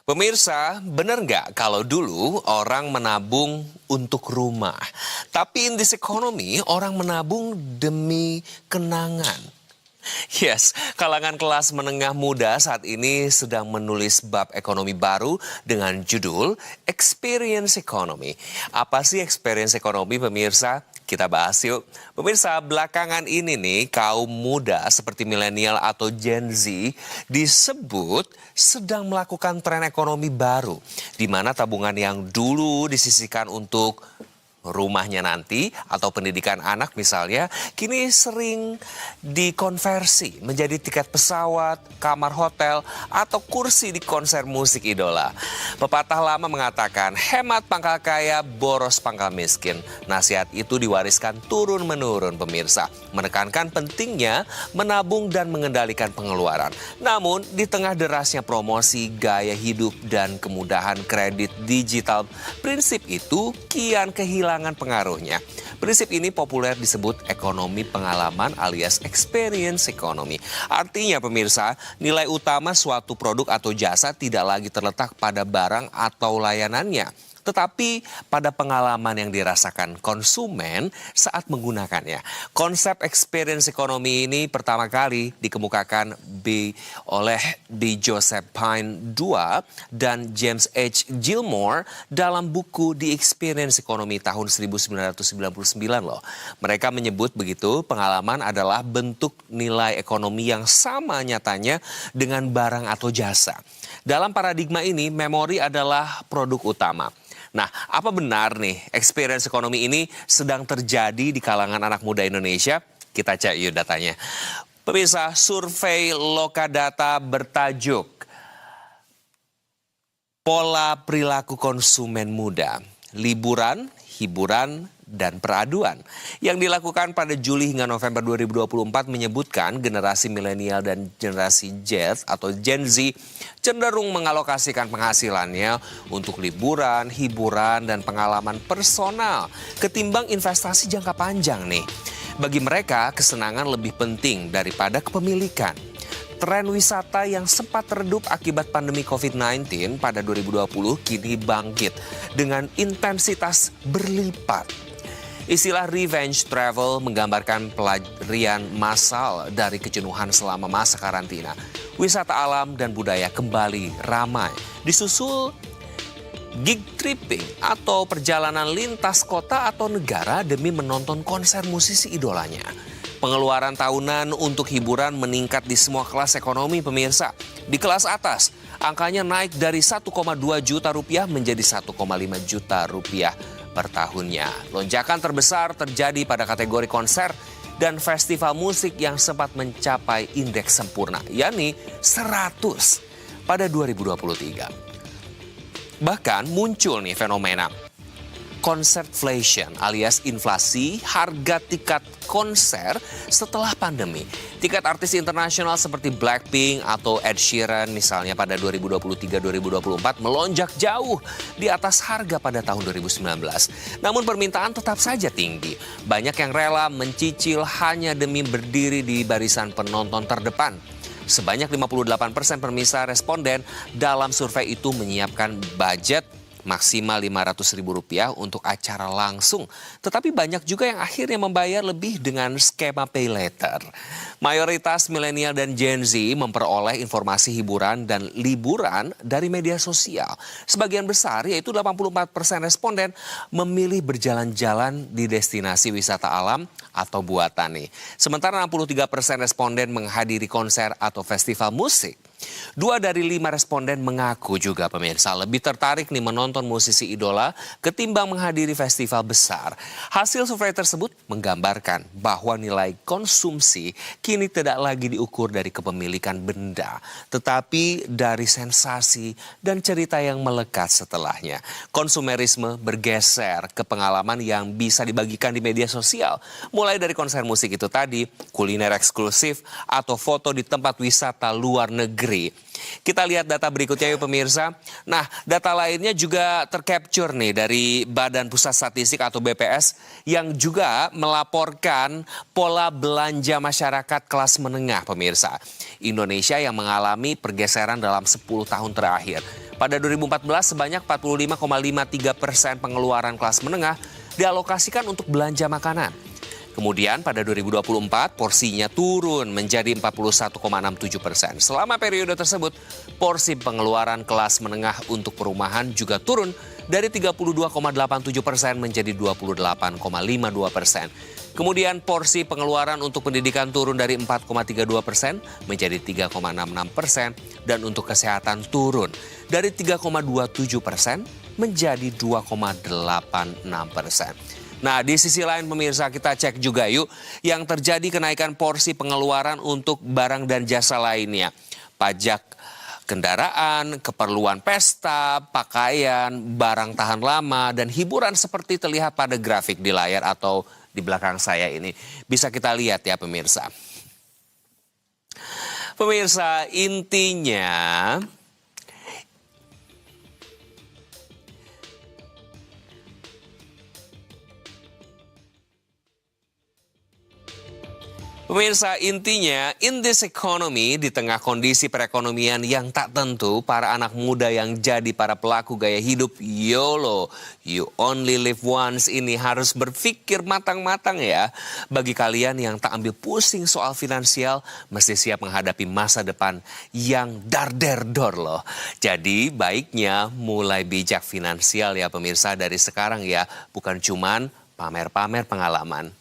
Pemirsa, benar nggak kalau dulu orang menabung untuk rumah? Tapi in this economy, orang menabung demi kenangan. Yes, kalangan kelas menengah muda saat ini sedang menulis bab ekonomi baru dengan judul Experience Economy. Apa sih experience economy, pemirsa? Kita bahas yuk. Pemirsa, belakangan ini nih kaum muda seperti milenial atau Gen Z disebut sedang melakukan tren ekonomi baru, di mana tabungan yang dulu disisihkan untuk rumahnya nanti atau pendidikan anak misalnya, kini sering dikonversi menjadi tiket pesawat, kamar hotel, atau kursi di konser musik idola. Pepatah lama mengatakan, hemat pangkal kaya, boros pangkal miskin. Nasihat itu diwariskan turun-menurun, pemirsa, menekankan pentingnya menabung dan mengendalikan pengeluaran. Namun, di tengah derasnya promosi, gaya hidup, dan kemudahan kredit digital, prinsip itu kian kehilangan pengaruhnya. Prinsip ini populer disebut ekonomi pengalaman alias experience economy. Artinya pemirsa, nilai utama suatu produk atau jasa tidak lagi terletak pada barang atau layanannya, tetapi pada pengalaman yang dirasakan konsumen saat menggunakannya. Konsep experience economy ini pertama kali dikemukakan oleh B. Joseph Pine II dan James H. Gilmore dalam buku The Experience Economy tahun 1999 loh. Mereka menyebut begitu, pengalaman adalah bentuk nilai ekonomi yang sama nyatanya dengan barang atau jasa. Dalam paradigma ini, memori adalah produk utama. Nah, apa benar nih experience ekonomi ini sedang terjadi di kalangan anak muda Indonesia? Kita cek yuk datanya. Pemirsa, survei Lokadata bertajuk Pola Perilaku Konsumen Muda, Liburan, Hiburan, dan Peraduan yang dilakukan pada Juli hingga November 2024 menyebutkan generasi milenial dan generasi Z atau Gen Z cenderung mengalokasikan penghasilannya untuk liburan, hiburan, dan pengalaman personal ketimbang investasi jangka panjang nih. Bagi mereka, kesenangan lebih penting daripada kepemilikan. Tren wisata yang sempat redup akibat pandemi COVID-19 pada 2020 kini bangkit dengan intensitas berlipat. Istilah revenge travel menggambarkan pelarian massal dari kejenuhan selama masa karantina. Wisata alam dan budaya kembali ramai, disusul gig tripping atau perjalanan lintas kota atau negara demi menonton konser musisi idolanya. Pengeluaran tahunan untuk hiburan meningkat di semua kelas ekonomi, pemirsa. Di kelas atas, angkanya naik dari 1,2 juta rupiah menjadi 1,5 juta rupiah per tahunnya. Lonjakan terbesar terjadi pada kategori konser dan festival musik yang sempat mencapai indeks sempurna, yakni 100 pada 2023. Bahkan muncul nih fenomena concertflation alias inflasi harga tiket konser setelah pandemi. Tiket artis internasional seperti Blackpink atau Ed Sheeran misalnya pada 2023-2024 melonjak jauh di atas harga pada tahun 2019. Namun permintaan tetap saja tinggi. Banyak yang rela mencicil hanya demi berdiri di barisan penonton terdepan. Sebanyak 58% pemirsa responden dalam survei itu menyiapkan budget maksimal Rp500.000 untuk acara langsung. Tetapi banyak juga yang akhirnya membayar lebih dengan skema pay later. Mayoritas milenial dan Gen Z memperoleh informasi hiburan dan liburan dari media sosial. Sebagian besar, yaitu 84% responden, memilih berjalan-jalan di destinasi wisata alam atau buatan nih. Sementara 63% responden menghadiri konser atau festival musik. 2 dari 5 responden mengaku juga pemirsa lebih tertarik nih menonton musisi idola ketimbang menghadiri festival besar. Hasil survei tersebut menggambarkan bahwa nilai konsumsi kini tidak lagi diukur dari kepemilikan benda, tetapi dari sensasi dan cerita yang melekat setelahnya. Konsumerisme bergeser ke pengalaman yang bisa dibagikan di media sosial, mulai dari konser musik itu tadi, kuliner eksklusif, atau foto di tempat wisata luar negeri. Kita lihat data berikutnya yuk pemirsa. Nah, data lainnya juga tercapture nih dari Badan Pusat Statistik atau BPS yang juga melaporkan pola belanja masyarakat kelas menengah pemirsa. Indonesia yang mengalami pergeseran dalam 10 tahun terakhir. Pada 2014 sebanyak 45,53% pengeluaran kelas menengah dialokasikan untuk belanja makanan. Kemudian pada 2024 porsinya turun menjadi 41,67%. Selama periode tersebut, porsi pengeluaran kelas menengah untuk perumahan juga turun dari 32,87% menjadi 28,52%. Kemudian porsi pengeluaran untuk pendidikan turun dari 4,32% menjadi 3,66% dan untuk kesehatan turun dari 3,27% menjadi 2,86%. Nah, di sisi lain pemirsa, kita cek juga yuk yang terjadi kenaikan porsi pengeluaran untuk barang dan jasa lainnya. Pajak kendaraan, keperluan pesta, pakaian, barang tahan lama, dan hiburan seperti terlihat pada grafik di layar atau di belakang saya ini. Bisa kita lihat ya pemirsa. Pemirsa, intinya in this economy, di tengah kondisi perekonomian yang tak tentu, para anak muda yang jadi para pelaku gaya hidup YOLO, you only live once ini harus berpikir matang-matang ya. Bagi kalian yang tak ambil pusing soal finansial, mesti siap menghadapi masa depan yang dar-der-dor loh. Jadi baiknya mulai bijak finansial ya pemirsa dari sekarang ya, bukan cuman pamer-pamer pengalaman.